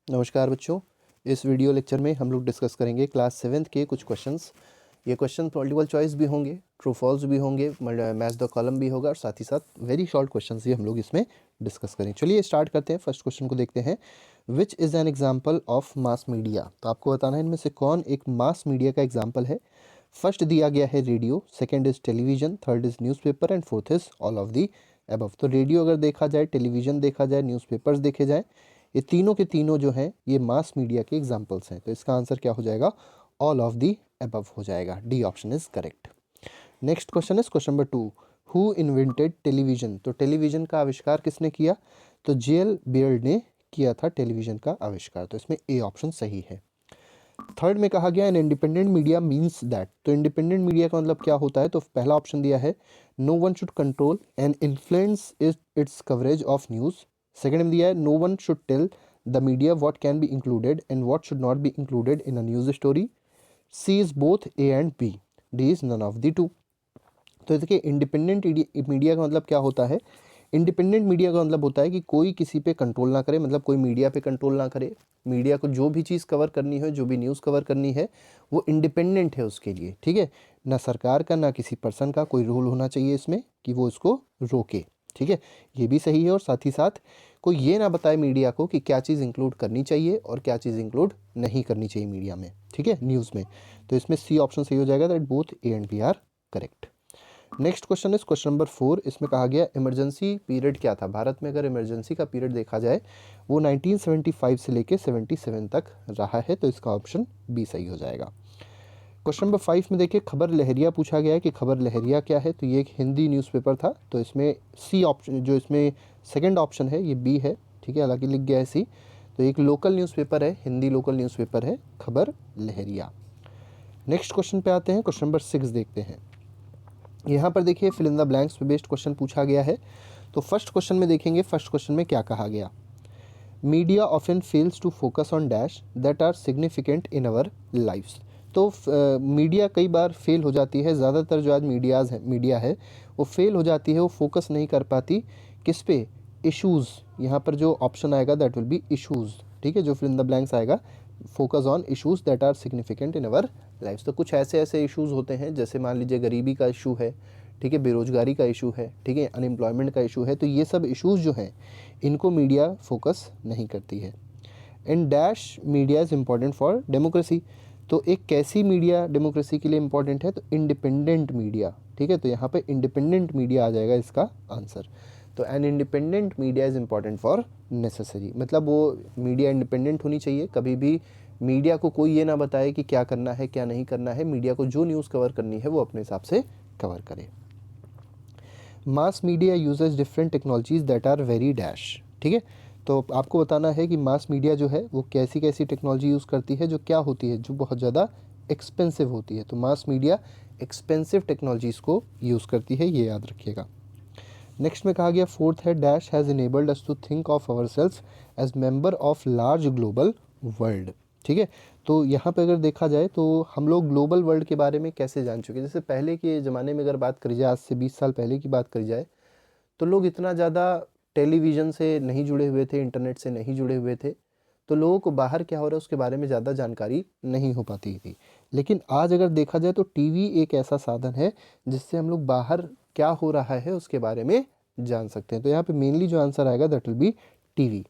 नमस्कार बच्चों। इस वीडियो लेक्चर में हम लोग डिस्कस करेंगे क्लास 7th के कुछ क्वेश्चंस। ये क्वेश्चन मल्टीपल चॉइस भी होंगे, ट्रू फॉल्स भी होंगे, मैच द कॉलम भी होगा और साथ ही साथ वेरी शॉर्ट क्वेश्चंस ही हम लोग इसमें डिस्कस करें। चलिए स्टार्ट करते हैं। फर्स्ट क्वेश्चन को देखते हैं। Which is an example of mass media. तो आपको बताना है इनमें से कौन एक मास मीडिया का एग्जाम्पल है। फर्स्ट दिया गया है radio, second is television, third is newspaper and fourth is all of the above. तो रेडियो अगर देखा जाए, टेलीविजन देखा जाए, न्यूज़पेपर्स देखे जाए, ये तीनों के तीनों जो हैं ये मास मीडिया के एग्जाम्पल्स हैं। तो इसका आंसर क्या हो जाएगा? ऑल ऑफ दी अबव हो जाएगा। D option is correct. Next question is question number 2। Who invented television. तो टेलीविजन का आविष्कार किसने किया? तो जेएल बेयर्ड ने किया था टेलीविजन का आविष्कार। तो इसमें ए ऑप्शन सही है। थर्ड में कहा गया an independent media means that. तो इंडिपेंडेंट मीडिया का मतलब क्या होता है? तो पहला ऑप्शन दिया है no one should control and influence its coverage of news. Second में दिया है no one should tell the media what can be included and what should not be included in a news story. C is both A and B, D is none of the two. तो देखिए independent media का मतलब क्या होता है? Independent media का मतलब होता है कि कोई किसी पे कंट्रोल ना करे, मतलब कोई मीडिया पे कंट्रोल ना करे। मीडिया को जो भी चीज़ कवर करनी है, जो भी न्यूज़ कवर करनी है, वो इंडिपेंडेंट है उसके लिए। ठीक है, ना सरकार का ना किसी पर्सन का कोई रोल होना चाहिए इसमें कि वो इसको रोके। ठीक है, ये भी सही है। और साथ ही साथ कोई ये ना बताए मीडिया को कि क्या चीज़ इंक्लूड करनी चाहिए और क्या चीज़ इंक्लूड नहीं करनी चाहिए मीडिया में। ठीक है, न्यूज़ में। तो इसमें सी ऑप्शन सही हो जाएगा, that both A and B are correct. Next question is question number 4। इसमें कहा गया इमरजेंसी पीरियड क्या था? भारत में अगर इमरजेंसी का पीरियड देखा जाए वो 1975 से लेके 77 तक रहा है। तो इसका ऑप्शन बी सही हो जाएगा। क्वेश्चन नंबर 5 में देखिए खबर लहरिया पूछा गया है कि खबर लहरिया क्या है? तो ये एक हिंदी न्यूज़पेपर था। तो इसमें सी ऑप्शन, जो इसमें सेकंड ऑप्शन है, ये बी है। ठीक है, हालांकि लिख गया है सी। तो एक लोकल न्यूज़पेपर है, हिंदी लोकल न्यूज़पेपर है खबर लहरिया। नेक्स्ट क्वेश्चन पे आते हैं। क्वेश्चन नंबर 6 देखते हैं। यहाँ पर देखिए फिल इन द ब्लैंक्स पे बेस्ड क्वेश्चन पूछा गया है। तो फर्स्ट क्वेश्चन में देखेंगे, फर्स्ट क्वेश्चन में क्या कहा गया? Media often fails to focus on dash that are significant in our lifes. तो मीडिया कई बार फेल हो जाती है, ज़्यादातर जो आज मीडिया है वो फेल हो जाती है, वो फोकस नहीं कर पाती किस पे? इश्यूज़। यहाँ पर जो ऑप्शन आएगा दैट विल बी इश्यूज़। ठीक है, जो फिल इन द ब्लैंक्स आएगा, focus on issues that are significant in our lifes. तो कुछ ऐसे ऐसे इश्यूज़ होते हैं, जैसे मान लीजिए गरीबी का इशू है, ठीक है, बेरोजगारी का इशू है, ठीक है, अनएम्प्लॉयमेंट का इशू है। तो ये सब इश्यूज़ जो हैं इनको मीडिया फोकस नहीं करती है। And dash media is important for democracy. तो एक कैसी मीडिया डेमोक्रेसी के लिए इम्पॉर्टेंट है? तो इंडिपेंडेंट मीडिया। ठीक है, तो यहाँ पे इंडिपेंडेंट मीडिया आ जाएगा इसका आंसर। तो an independent media is important for necessary, मतलब वो मीडिया इंडिपेंडेंट होनी चाहिए। कभी भी मीडिया को कोई ये ना बताए कि क्या करना है क्या नहीं करना है। मीडिया को जो न्यूज़ कवर करनी है वो अपने हिसाब से कवर करे। Mass media uses different technologies that are very dash. ठीक है, तो आपको बताना है कि मास मीडिया जो है वो कैसी कैसी टेक्नोलॉजी यूज़ करती है, जो क्या होती है, जो बहुत ज़्यादा एक्सपेंसिव होती है। तो मास मीडिया एक्सपेंसिव टेक्नोलॉजीज़ को यूज़ करती है, ये याद रखिएगा। नेक्स्ट में कहा गया फोर्थ है dash has enabled us to think of our self as member of large global world. ठीक है, तो यहाँ पे अगर देखा जाए तो हम लोग ग्लोबल वर्ल्ड के बारे में कैसे जान चुके हैं? जैसे पहले के ज़माने में अगर बात करी जाए, आज से 20 साल पहले की बात करी जाए, तो लोग इतना ज़्यादा टेलीविज़न से नहीं जुड़े हुए थे, इंटरनेट से नहीं जुड़े हुए थे। तो लोगों को बाहर क्या हो रहा है उसके बारे में ज़्यादा जानकारी नहीं हो पाती थी। लेकिन आज अगर देखा जाए तो टीवी एक ऐसा साधन है जिससे हम लोग बाहर क्या हो रहा है उसके बारे में जान सकते हैं। तो यहाँ पे मेनली जो आंसर आएगा that will be TV.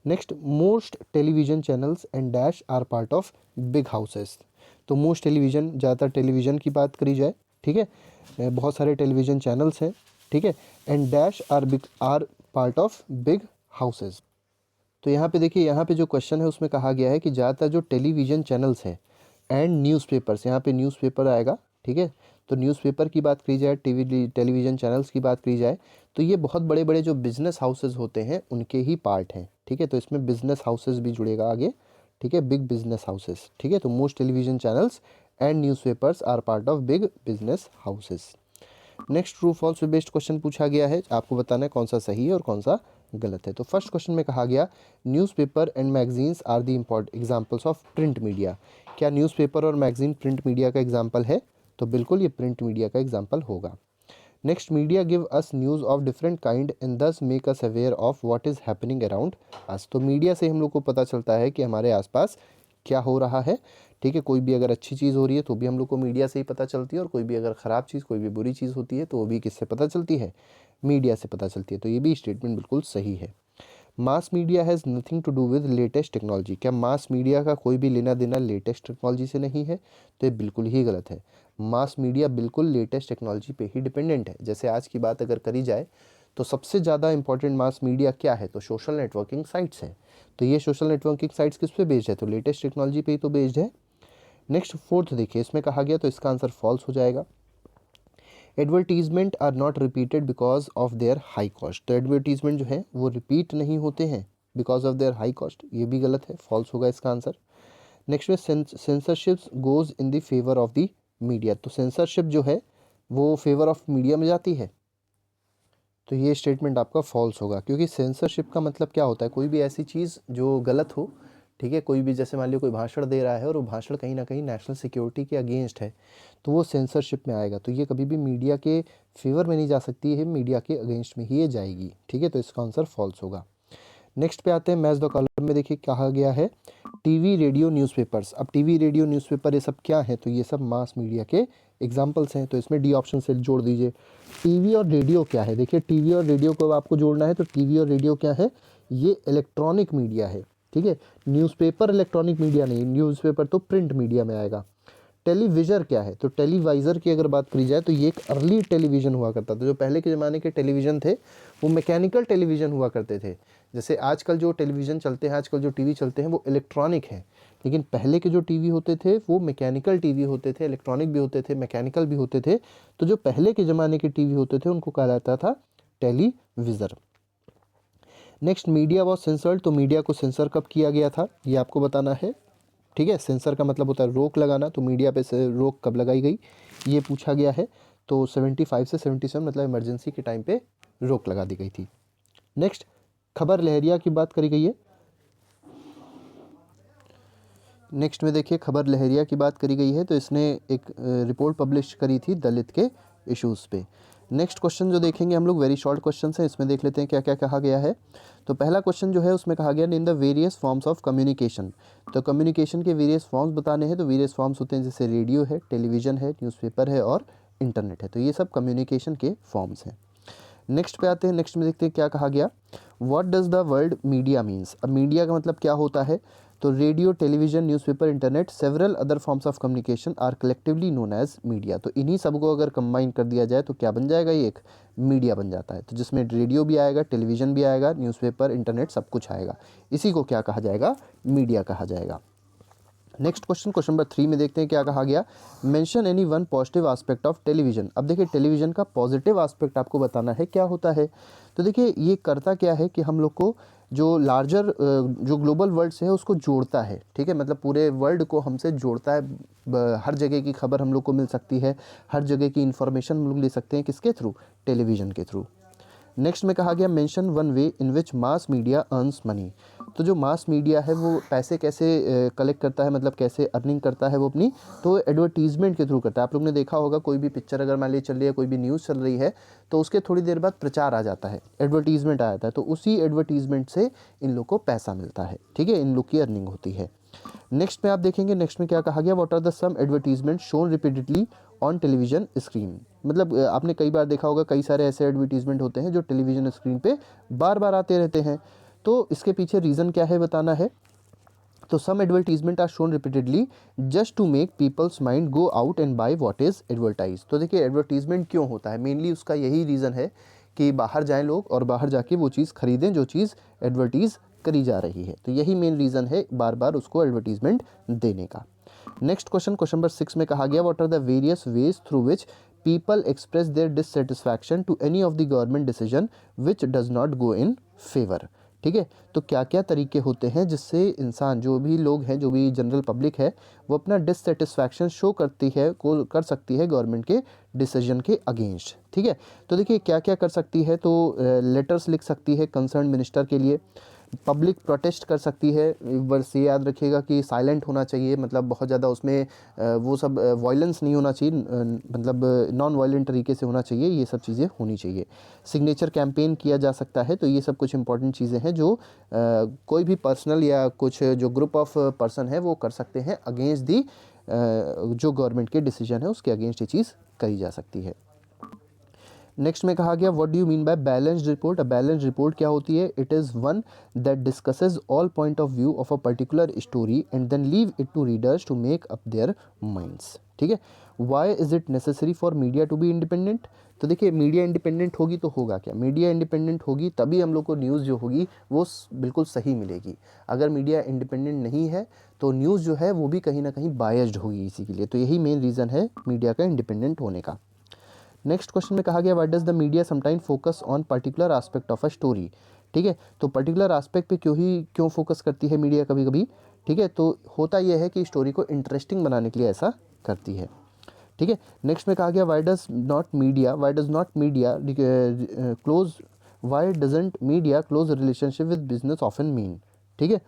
Next, most television channels and dash are part of big houses. तो मोस्ट टेलीविज़न, ज़्यादातर टेलीविज़न की बात करी जाए, ठीक है, बहुत सारे टेलीविज़न चैनल्स हैं, ठीक है, and dash are part of big houses. तो यहाँ पे देखिए, यहाँ पे जो क्वेश्चन है उसमें कहा गया है कि ज़्यादातर जो टेलीविज़न चैनल्स हैं एंड न्यूज़पेपर्स, यहाँ पे न्यूज़पेपर आएगा। ठीक है, तो न्यूज़पेपर की बात की जाए, टेलीविज़न चैनल्स की बात की जाए, तो ये बहुत बड़े बड़े जो बिज़नेस हाउसेस होते हैं उनके ही पार्ट हैं। ठीक है, तो इसमें बिज़नेस हाउसेस भी जुड़ेगा आगे। ठीक है, बिग बिज़नेस हाउसेस। ठीक है, तो most television channels and newspapers are part of big business houses. Next, true false पे बेस्ड क्वेश्चन पूछा गया है, आपको बताना है कौन सा सही है और कौन सा गलत है। तो फर्स्ट क्वेश्चन में कहा गया newspaper and magazines are the important examples of print media. क्या न्यूज़पेपर और मैगजीन प्रिंट मीडिया का एग्जांपल है? तो बिल्कुल ये प्रिंट मीडिया का एग्जांपल होगा। Next, media give us news of different kind and thus make us aware of what is happening around us. तो मीडिया से हम लोग को पता चलता है कि हमारे आसपास क्या हो रहा है। ठीक है, कोई भी अगर अच्छी चीज़ हो रही है तो भी हम लोग को मीडिया से ही पता चलती है, और कोई भी अगर ख़राब चीज़, कोई भी बुरी चीज़ होती है तो वो भी किससे पता चलती है, मीडिया से पता चलती है। तो ये भी स्टेटमेंट बिल्कुल सही है। Mass media has nothing to do with latest technology. क्या मास मीडिया का कोई भी लेना देना लेटेस्ट टेक्नोलॉजी से नहीं है? तो ये बिल्कुल ही गलत है। मास मीडिया बिल्कुल लेटेस्ट टेक्नोलॉजी पे ही डिपेंडेंट है। जैसे आज की बात अगर करी जाए तो सबसे ज़्यादा इंपॉर्टेंट मास मीडिया क्या है? तो सोशल नेटवर्किंग साइट्स हैं। तो ये सोशल नेटवर्किंग साइट्स किस पे बेस्ड है? तो लेटेस्ट टेक्नोलॉजी पे ही तो बेस्ड है। नेक्स्ट, फोर्थ देखिए, इसमें कहा गया, तो इसका आंसर फॉल्स हो जाएगा। Advertisement are not repeated because of their high cost. तो एडवर्टीजमेंट जो है वो रिपीट नहीं होते हैं because of their high cost, ये भी गलत है, फॉल्स होगा इसका आंसर। नेक्स्ट में censorship goes in the favour of the media. तो सेंसरशिप जो है वो फेवर ऑफ मीडिया में जाती है, तो ये स्टेटमेंट आपका फॉल्स होगा, क्योंकि सेंसरशिप का मतलब क्या होता है? कोई भी ऐसी चीज़ जो गलत हो, ठीक है, कोई भी, जैसे मान लो कोई भाषण दे रहा है और वो भाषण कहीं ना कहीं नेशनल सिक्योरिटी के अगेंस्ट है, तो वो सेंसरशिप में आएगा। तो ये कभी भी मीडिया के फेवर में नहीं जा सकती है, मीडिया के अगेंस्ट में ही ये जाएगी। ठीक है, तो इसका आंसर फॉल्स होगा। नेक्स्ट पे आते हैं, मैच द कॉलम में देखिए कहा गया है टीवी, रेडियो, न्यूज़पेपर्स। अब टीवी, रेडियो, न्यूज़पेपर ये सब क्या है? तो ये सब मास मीडिया के एग्जाम्पल्स हैं। तो इसमें डी ऑप्शन से जोड़ दीजिए। टीवी और रेडियो क्या है? देखिए, टीवी और रेडियो को आपको जोड़ना है, तो टीवी और रेडियो क्या है? ये इलेक्ट्रॉनिक मीडिया है। ठीक है, न्यूज़पेपर इलेक्ट्रॉनिक मीडिया नहीं, न्यूज़पेपर तो प्रिंट मीडिया में आएगा। टेलीविज़र क्या है? तो टेलीवाइज़र की अगर बात करी जाए तो ये एक अर्ली टेलीविज़न हुआ करता था। जो पहले के ज़माने के टेलीविज़न थे वो मैकेनिकल टेलीविज़न हुआ करते थे। जैसे आजकल जो टेलीविज़न चलते हैं, आजकल जो टीवी चलते हैं वो इलेक्ट्रॉनिक हैं, लेकिन पहले के जो टीवी होते थे वो मैकेनिकल टीवी होते थे, इलेक्ट्रॉनिक भी होते थे, मैकेनिकल भी होते थे। तो जो पहले के ज़माने के टीवी होते थे उनको कहा जाता था televisor. Next, media was censored. तो मीडिया को सेंसर कब किया गया था ये आपको बताना है। ठीक है, सेंसर का मतलब होता है रोक लगाना, तो मीडिया पे से रोक कब लगाई गई ये पूछा गया है। तो 75 से 77 मतलब इमरजेंसी के टाइम पे रोक लगा दी गई थी। नेक्स्ट, खबर लहरिया की बात करी गई है। नेक्स्ट में देखिए, खबर लहरिया की बात करी गई है, तो इसने एक रिपोर्ट पब्लिश करी थी दलित के इश्यूज़ पे। नेक्स्ट क्वेश्चन जो देखेंगे हम लोग, वेरी शॉर्ट क्वेश्चन है, इसमें देख लेते हैं क्या क्या कहा गया है। तो पहला क्वेश्चन जो है उसमें कहा गया in the various forms of communication. तो कम्युनिकेशन के वेरियस फॉर्म्स बताने हैं। तो वेरियस फॉर्म्स होते हैं जैसे रेडियो है, टेलीविज़न है, न्यूज़पेपर है और इंटरनेट है। तो ये सब कम्युनिकेशन के फॉर्म्स हैं। नेक्स्ट पे आते हैं। नेक्स्ट में देखते हैं क्या कहा गया, what does the word media means. अब मीडिया का मतलब क्या होता है? तो radio, television, newspaper, internet, several other forms of communication are collectively known as media. तो इन्हीं सबको अगर कंबाइन कर दिया जाए तो क्या बन जाएगा? ये एक मीडिया बन जाता है। तो जिसमें रेडियो भी आएगा, टेलीविज़न भी आएगा, न्यूज़पेपर, इंटरनेट सब कुछ आएगा। इसी को क्या कहा जाएगा? मीडिया कहा जाएगा। नेक्स्ट क्वेश्चन, क्वेश्चन नंबर 3 में देखते हैं क्या कहा गया, mention any one positive aspect of television. अब देखिए, टेलीविज़न का पॉजिटिव एस्पेक्ट आपको बताना है क्या होता है। तो देखिए, ये करता क्या है कि हम लोग को जो लार्जर जो ग्लोबल वर्ल्ड से है उसको जोड़ता है। ठीक है, मतलब पूरे वर्ल्ड को हमसे जोड़ता है। हर जगह की खबर हम लोग को मिल सकती है, हर जगह की इन्फॉर्मेशन हम लोग ले सकते हैं, किसके थ्रू? टेलीविज़न के थ्रू। नेक्स्ट में कहा गया, मेंशन वन वे इन विच मास मीडिया अर्न्स मनी। तो जो मास मीडिया है वो पैसे कैसे कलेक्ट करता है, मतलब कैसे अर्निंग करता है वो अपनी? तो एडवर्टीजमेंट के थ्रू करता है। आप लोग ने देखा होगा, कोई भी पिक्चर अगर मान ली चल रही है, कोई भी न्यूज़ चल रही है, तो उसके थोड़ी देर बाद प्रचार आ जाता है, एडवर्टीजमेंट आ जाता है, तो उसी एडवर्टीजमेंट से इन लोग को पैसा मिलता है। ठीक है, इन लोग की अर्निंग होती है। नेक्स्ट में आप देखेंगे, नेक्स्ट में क्या कहा गया, what are the some advertisement shown repeatedly on television screen. मतलब आपने कई बार देखा होगा, कई सारे ऐसे एडवर्टीजमेंट होते हैं जो टेलीविजन स्क्रीन पे बार बार आते रहते हैं। तो इसके पीछे रीज़न क्या है बताना है। तो some advertisement are shown repeatedly just to make peoples mind go out and buy what is advertise. तो देखिए, एडवर्टीजमेंट क्यों होता है, मेनली उसका यही रीज़न है कि बाहर जाएं लोग और बाहर जाके वो चीज़ खरीदें जो चीज़ एडवर्टीज़ करी जा रही है। तो यही मेन रीज़न है बार बार उसको एडवर्टीजमेंट देने का। नेक्स्ट क्वेश्चन, क्वेश्चन नंबर 6 में कहा गया, what are the various ways through which people express their dissatisfaction to any of the government decision which does not go in favour. ठीक है, तो क्या क्या तरीके होते हैं जिससे इंसान, जो भी लोग हैं, जो भी जनरल पब्लिक है, वो अपना डिससेटिस्फैक्शन शो करती है, को कर सकती है गवर्नमेंट के डिसीजन के अगेंस्ट। ठीक है, तो देखिए क्या क्या कर सकती है। तो लेटर्स लिख सकती है कंसर्न मिनिस्टर के लिए, पब्लिक प्रोटेस्ट कर सकती है, बस ये याद रखिएगा कि साइलेंट होना चाहिए, मतलब बहुत ज़्यादा उसमें वो सब वायलेंस नहीं होना चाहिए, मतलब नॉन वायलेंट तरीके से होना चाहिए, ये सब चीज़ें होनी चाहिए। सिग्नेचर कैंपेन किया जा सकता है, तो ये सब कुछ इंपॉर्टेंट चीज़ें हैं जो कोई भी पर्सनल या कुछ जो ग्रुप ऑफ पर्सन है वो कर सकते हैं अगेंस्ट दी जो गवर्नमेंट के डिसीजन है उसके अगेंस्ट ये चीज़ करी जा सकती है। नेक्स्ट में कहा गया what do you mean by balanced report. A balanced report क्या होती है? It is one that discusses all point of view of a particular story and then leave it to readers to make up their minds. ठीक है। Why is it necessary for media to be independent? तो देखिए media independent होगी तो होगा क्या, media independent होगी तभी हम लोग को न्यूज़ जो होगी वो बिल्कुल सही मिलेगी। अगर मीडिया इंडिपेंडेंट नहीं है तो न्यूज़ जो है वो भी कहीं ना कहीं बायस्ड होगी इसी के लिए। तो यही मेन रीज़न है मीडिया का इंडिपेंडेंट होने का। नेक्स्ट क्वेश्चन में कहा गया why does the media sometime focus on particular aspect of a story. ठीक है, तो पर्टिकुलर एस्पेक्ट पे क्यों फोकस करती है मीडिया कभी कभी। ठीक है, तो होता यह है कि स्टोरी को इंटरेस्टिंग बनाने के लिए ऐसा करती है। ठीक है, नेक्स्ट में कहा गया why does not media close why doesn't media close relationship with business often mean. ठीक है,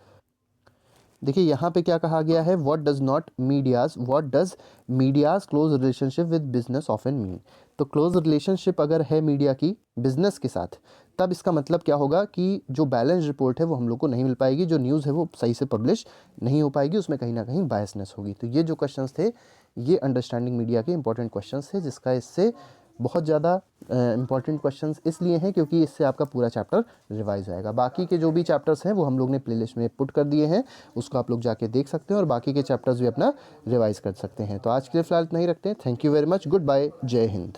देखिए यहाँ पे क्या कहा गया है, what does media's close relationship with business often mean. तो क्लोज रिलेशनशिप अगर है मीडिया की बिजनेस के साथ, तब इसका मतलब क्या होगा कि जो बैलेंस रिपोर्ट है वो हम लोग को नहीं मिल पाएगी, जो न्यूज़ है वो सही से पब्लिश नहीं हो पाएगी, उसमें कहीं ना कहीं बायसनेस होगी। तो ये जो क्वेश्चंस थे ये अंडरस्टैंडिंग मीडिया के इंपॉर्टेंट क्वेश्चंस थे, जिसका इससे बहुत ज़्यादा इंपॉर्टेंट क्वेश्चंस इसलिए हैं क्योंकि इससे आपका पूरा चैप्टर रिवाइज आएगा। बाकी के जो भी चैप्टर्स हैं वो हम लोग ने प्लेलिस्ट में पुट कर दिए हैं, उसको आप लोग जाके देख सकते हैं और बाकी के चैप्टर्स भी अपना रिवाइज कर सकते हैं। तो आज के लिए फ़िलहाल इतना ही रखते हैं। Thank you very much, good bye, जय हिंद।